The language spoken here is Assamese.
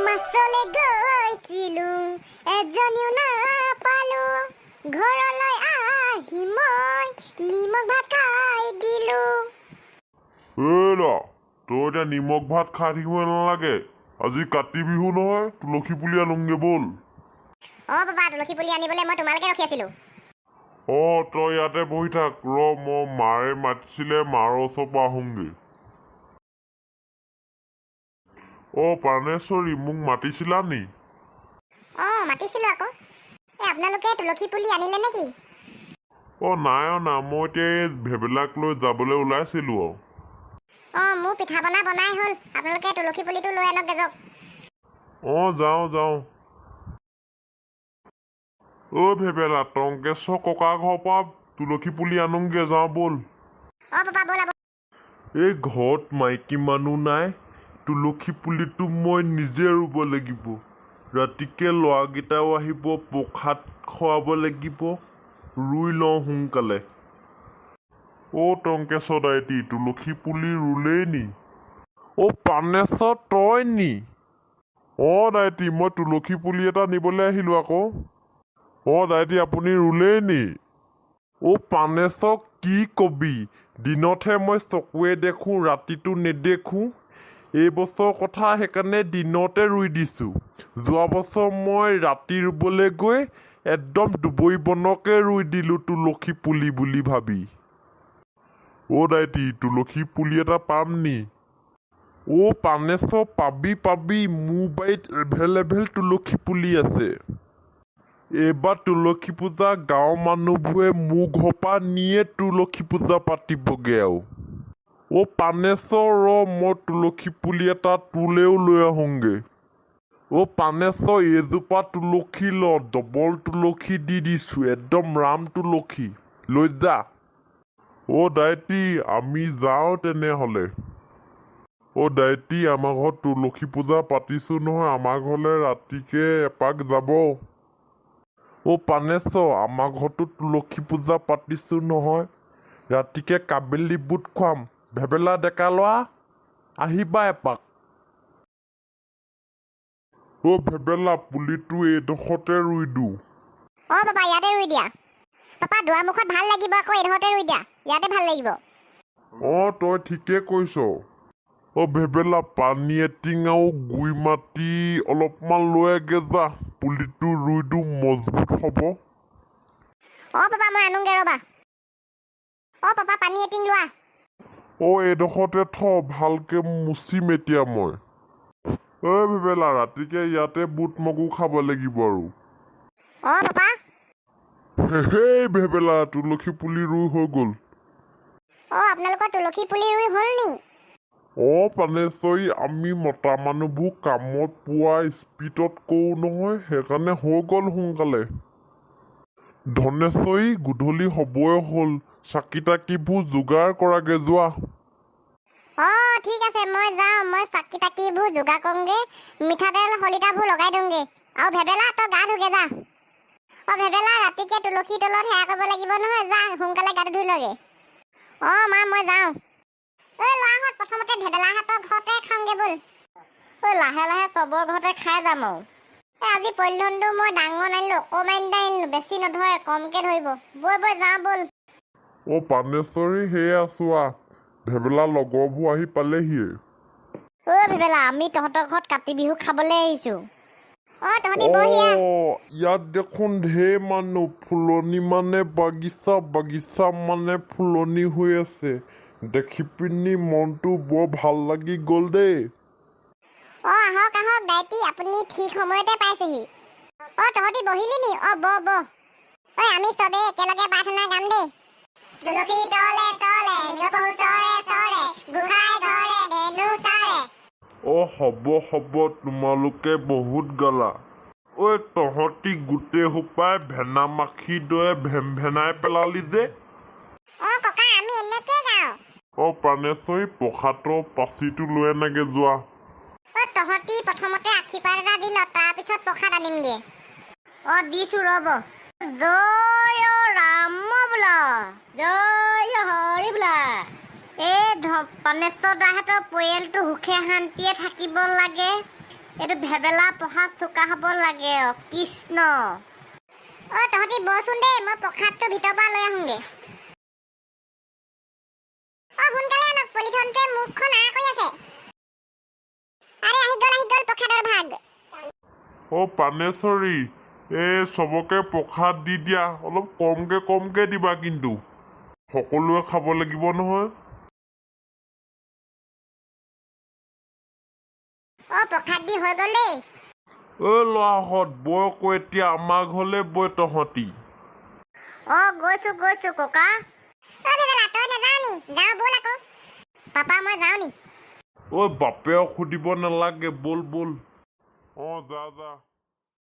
মাছলে গৈছিলো এজনীও নাপালো ঘৰলৈ আহি মই নিমখ ভাত খাই দিলো এৰা তই এতিয়া নিমখ ভাত খাই থাকিব নালাগে আজি কাতি বিহু নহয় তুলসী পুলি আনোগে বল বাবা তুলসী পুলি আনিবলৈ মই তোমালৈকে ৰখি আছিলো তই ইয়াতে বহি থাক মই মাৰে মাতিছিলে মাৰৰ ওচৰৰ পৰা আহোঁগে প্ৰাণেশ্বৰী মোক মাতিছিলা নি মাতিছিলো আকৌ আপোনালোকে তুলসী পুলি আনিলে নেকি নাই অনা মই এতিয়া এই ভেবেলাক লৈ যাবলৈ ওলাইছিলো মোৰ পিঠা পনা বনাই হ'ল আপোনালোকে তুলসী পুলিটো লৈ আনক যাওক যাওঁ ভেবেলা টংকেশ্বৰ ককা ঘৰৰ পৰা তুলসী পুলি আনোগে যাওঁ ব'ল পাপা ব'লা এই ঘৰত মাইকী মানুহ নাই তুলসী পুলিটো মই নিজে ৰুব লাগিব ৰাতিকে ল'ৰাকেইটাও আহিব প্ৰসাদ খোৱাব লাগিব ৰুই লওঁ সোনকালে টংকেশ্বৰ দাইটি তুলসী পুলি ৰুলেই নি প্ৰাণেশ্বৰ তই নি দাইটি মই তুলসী পুলি এটা নিবলৈ আহিলোঁ আকৌ দাইটি আপুনি ৰুলেই নি প্ৰাণেশ্বৰ কি কবি দিনতহে মই চকুৱে দেখোঁ ৰাতিটো নেদেখোঁ এইবছৰ কথা সেইকাৰণে দিনতে ৰুই দিছোঁ যোৱা বছৰ মই ৰাতি ৰুবলৈ গৈ একদম ডুবৰি বনকে ৰুই দিলোঁ তুলসী পুলি বুলি ভাবি দাইটি তুলসী পুলি এটা পাম নি প্ৰাণেশ্বৰ পাবি মোৰ বাৰীত এভেইলেবল তুলসী পুলি আছে এইবাৰ তুলসী পূজা গাঁৱৰ মানুহবোৰে মোৰ ঘৰৰ পৰা নিয়ে তুলসী পূজা পাতিবগৈ আৰু প্ৰাণেশ্বৰ মই তুলসী পুলি এটা তোলেও লৈ আহোঁগৈ প্ৰাণেশ্বৰ এইজোপা তুলসী ডবল তুলসী দি দিছোঁ একদম ৰাম তুলসী লৈ যা দাইটি আমি যাওঁ তেনেহ'লে দাইটি আমাৰ ঘৰত তুলসী পূজা পাতিছোঁ নহয় আমাৰ ঘৰলৈ ৰাতিকে এপাক যাব প্ৰাণেশ্বৰ আমাৰ ঘৰতো তুলসী পূজা পাতিছোঁ নহয় ৰাতিকে কাবেলি বুট খুৱাম ভেবেলা ডেকা ল'ৰা আহিবা এপাক ভেবেলা পুলিটো এইডোখৰতে ৰুই দিওঁ পাপা ইয়াতে ৰুই দিয়া পাপা দুৱাৰমুখত ভাল লাগিব আকৌ এইডোখৰতে ৰুই দিয়া ইয়াতে ভাল লাগিব তই ঠিকে কৈছ ভেবেলা পানী এটিং আৰু গুই মাটি অলপমান লৈ আগে যা পুলিটো ৰুই দিওঁ মজবুত হ'ব পাপা মই আনোগে ৰ'বা পাপা পানী এটিং লোৱা এইডোখৰতে ভালকে মুচিম এতিয়া মই ভেবেলা ৰাতিকে ইয়াতে বুট মগু খাব লাগিব আৰু পাপা ভেবেলা তুলসী পুলি ৰুই হৈ গ'ল আপোনালোকৰ তুলসী পুলি ৰুই হ'ল নি প্ৰাণেশ্বৰী আমি মতা মানুহবোৰ কামত পোৱা স্পীডত কৰোঁ নহয় সেইকাৰণে হৈ গ'ল সোনকালে ধনেশ্বৰী গধূলি হ'বই হ'ল চাকি তাকিবোৰ যোগাৰ কৰাগে যোৱা ঠিক আছে মই যাওঁ মই চাকি তাকিবোৰ যোগাৰ কৰোঁগে মিঠাতেল শলিতাবোৰ লগাই দিওঁগে আৰু ভেবেলা তই গা ধুগে যা ভেবেলা ৰাতিকে তুলসী তলত সেৱা কৰিব লাগিব নহয় যা সোনকালে গাটো ধুই লগে মা মই যাওঁ ল'ৰাহঁত প্ৰথমতে ভেবেলাহঁতৰ ঘৰতে খাওঁগে ব'ল লাহে লাহে চবৰ ঘৰতে খাই যাম আৰু আজি পলিথনটো মই ডাঙৰ নানিলোঁ অকণমান আনিলোঁ বেছি নধৰে কমকৈ ধৰিব বৈ যাওঁ ব'ল প্ৰাণেশ্বৰী সেয়ে আছোঁ ভেবেলা লগৰবোৰ আহি পালেহিয়ে ভেবেলা আমি তহঁতৰ ঘৰত কাতি বিহু খাবলৈ আহিছোঁ ইয়াত দেখোন ঢেৰ মানুহ ফুলনি মানে বাগিচা মানে ফুলনি হৈ আছে দেখি পিনি মনটো বৰ ভাল লাগি গ'ল দেই আহক দাইটি আপুনি ঠিক সময়তে পাইছেহি তহঁতি বহিলি নি বহ আমি চবেই একেলগে প্ৰাৰ্থনা গাম দেই তুলসী তলে তলে চৰে চৰে গোসাঁই ঘৰে ধেনু চাৰে হ'ব তোমালোকে বহুত গালা তহঁতি গোটেই সোপাই ভেনা মাখিৰ দৰে ভেনভেনাই পেলালি যে ককা আমি এনেকে গাওঁ প্ৰাণেশ্বৰী প্ৰসাদৰ পাচিটো লৈ আনাগে যোৱা তহঁতি প্ৰথমতে আশীৰ্বাদ এটা দি ল তাৰপিছত প্ৰসাদ আনিমগে দিছোঁ ৰ'ব জয় ৰাম বোলা জয় হৰি বোলা প্ৰাণেশ্বৰ দাহঁতৰ পৰিয়ালটো সুখে শান্তিয়ে থাকিব লাগে এইটো ভেবেলা প্ৰসাদ চোকা হ'ব লাগে কৃষ্ণ তহঁতি বচোন দেই মই প্ৰসাদটো ভিতৰৰ পৰা লৈ আহোঁগে সোনকালে আনক পলিথনটোৱে মুখখন আ কৰি আছে আৰে আহি গ'ল প্ৰসাদৰ ভাগ পানেশ্বৰী চবকে প্ৰসাদ দি দিয়া অলপ কমকে দিবা কিন্তু সকলোৱে খাব লাগিব নহয় প্ৰসাদ দি হৈ গ'ল দেই ল'ৰাহঁত বৈ আকৌ এতিয়া আমাৰ ঘৰলৈ বৈ তহঁতি গৈছো ককা ভেবেলা তই নাযাৱ নি যাওঁ ব'ল আকৌ পাপা মই যাওঁ নি বাপেৰক সুধিব নালাগে ব'ল যা